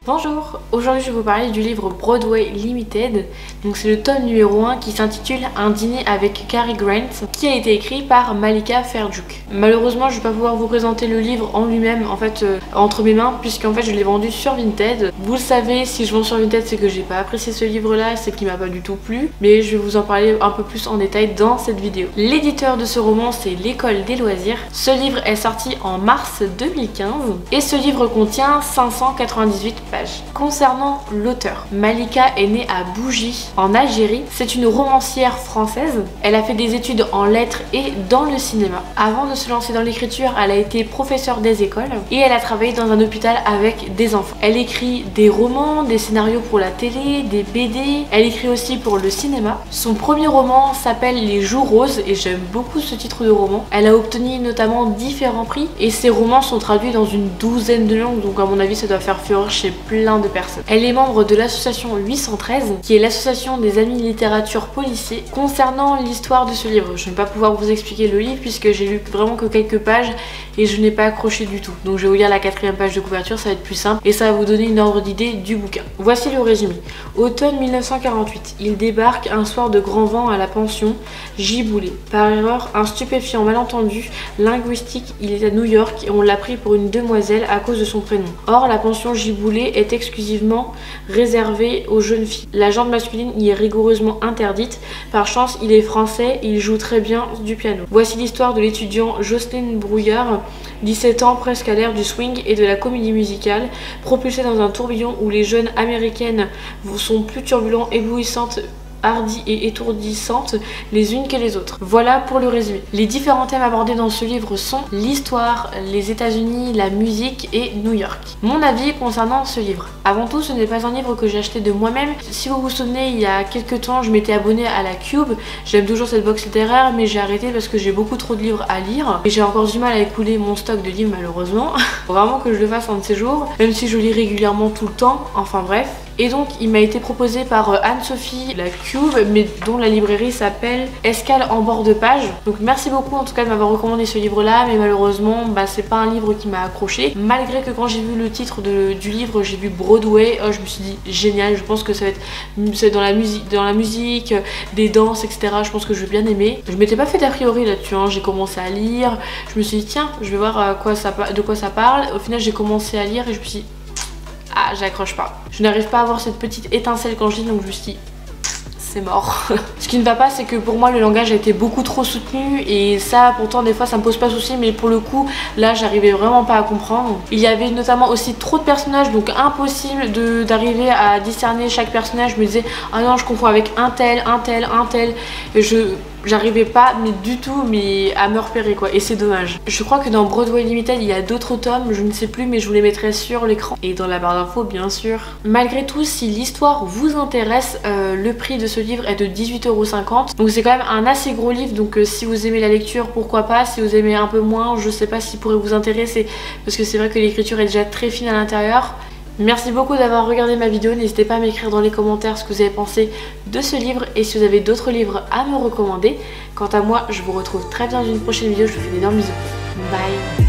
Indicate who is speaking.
Speaker 1: Bonjour, aujourd'hui je vais vous parler du livre Broadway Limited. Donc c'est le tome numéro 1 qui s'intitule Un dîner avec Cary Grant, qui a été écrit par Malika Ferjuk. Malheureusement je ne vais pas pouvoir vous présenter le livre en lui-même entre mes mains, puisqu'en fait je l'ai vendu sur Vinted. Vous le savez, si je vends sur Vinted c'est que j'ai pas apprécié ce livre là, c'est qu'il m'a pas du tout plu, mais je vais vous en parler un peu plus en détail dans cette vidéo. L'éditeur de ce roman c'est l'École des loisirs. Ce livre est sorti en mars 2015 et ce livre contient 598 pages. Concernant l'auteur, Malika est née à Bougie, en Algérie. C'est une romancière française. Elle a fait des études en lettres et dans le cinéma. Avant de se lancer dans l'écriture, elle a été professeure des écoles et elle a travaillé dans un hôpital avec des enfants. Elle écrit des romans, des scénarios pour la télé, des BD. Elle écrit aussi pour le cinéma. Son premier roman s'appelle Les Jours Roses et j'aime beaucoup ce titre de roman. Elle a obtenu notamment différents prix et ses romans sont traduits dans une douzaine de langues, donc à mon avis ça doit faire fureur chez plein de personnes. Elle est membre de l'association 813 qui est l'association des amis littérature policiers. Concernant l'histoire de ce livre, je ne vais pas pouvoir vous expliquer le livre puisque j'ai lu vraiment que quelques pages et je n'ai pas accroché du tout. Donc je vais vous lire la 4e page de couverture, ça va être plus simple et ça va vous donner une ordre d'idée du bouquin. Voici le résumé. Automne 1948, il débarque un soir de grand vent à la pension Giboulé. Par erreur, un stupéfiant malentendu linguistique, il est à New York et on l'a pris pour une demoiselle à cause de son prénom. Or la pension Giboulé est exclusivement réservée aux jeunes filles. La jambe masculine y est rigoureusement interdite. Par chance, il est français et il joue très bien du piano. Voici l'histoire de l'étudiant Jocelyne Brouillard, 17 ans, presque à l'ère du swing et de la comédie musicale, propulsée dans un tourbillon où les jeunes américaines sont plus turbulentes, éblouissantes, hardies et étourdissantes les unes que les autres. Voilà pour le résumé. Les différents thèmes abordés dans ce livre sont l'histoire, les États-Unis, la musique et New York. Mon avis concernant ce livre. Avant tout, ce n'est pas un livre que j'ai acheté de moi-même. Si vous vous souvenez, il y a quelques temps, je m'étais abonnée à la Cube. J'aime toujours cette box littéraire, mais j'ai arrêté parce que j'ai beaucoup trop de livres à lire et j'ai encore du mal à écouler mon stock de livres malheureusement. Faut vraiment que je le fasse un de ces jours, même si je lis régulièrement tout le temps. Enfin bref. Et donc il m'a été proposé par Anne-Sophie, la Cube, mais dont la librairie s'appelle Escale en bord de page. Donc merci beaucoup en tout cas de m'avoir recommandé ce livre là, mais malheureusement c'est pas un livre qui m'a accroché. Malgré que quand j'ai vu le titre du livre, j'ai vu Broadway, je me suis dit génial, je pense que ça va être dans la musique, des danses, etc. Je pense que je vais bien aimer. Je m'étais pas fait d'a priori là-dessus, j'ai commencé à lire, je me suis dit tiens, je vais voir de quoi ça parle. Au final j'ai commencé à lire et je me suis dit ah, j'accroche pas. Je n'arrive pas à avoir cette petite étincelle quand je lis, donc je me suis dit c'est mort. Ce qui ne va pas, c'est que pour moi le langage a été beaucoup trop soutenu et ça pourtant des fois ça me pose pas souci, mais pour le coup là j'arrivais vraiment pas à comprendre. Il y avait notamment aussi trop de personnages, donc impossible d'arriver à discerner chaque personnage. Je me disais ah non, je confonds avec un tel, et j'arrivais pas du tout à me repérer quoi, et c'est dommage. Je crois que dans Broadway Limited il y a d'autres tomes, je ne sais plus, mais je vous les mettrai sur l'écran et dans la barre d'infos bien sûr. Malgré tout, si l'histoire vous intéresse, le prix de ce livre est de 18,50 €, donc c'est quand même un assez gros livre, donc si vous aimez la lecture pourquoi pas. Si vous aimez un peu moins, je sais pas s'il pourrait vous intéresser parce que c'est vrai que l'écriture est déjà très fine à l'intérieur. Merci beaucoup d'avoir regardé ma vidéo, n'hésitez pas à m'écrire dans les commentaires ce que vous avez pensé de ce livre et si vous avez d'autres livres à me recommander. Quant à moi, je vous retrouve très bien dans une prochaine vidéo, je vous fais d'énormes bisous. Bye.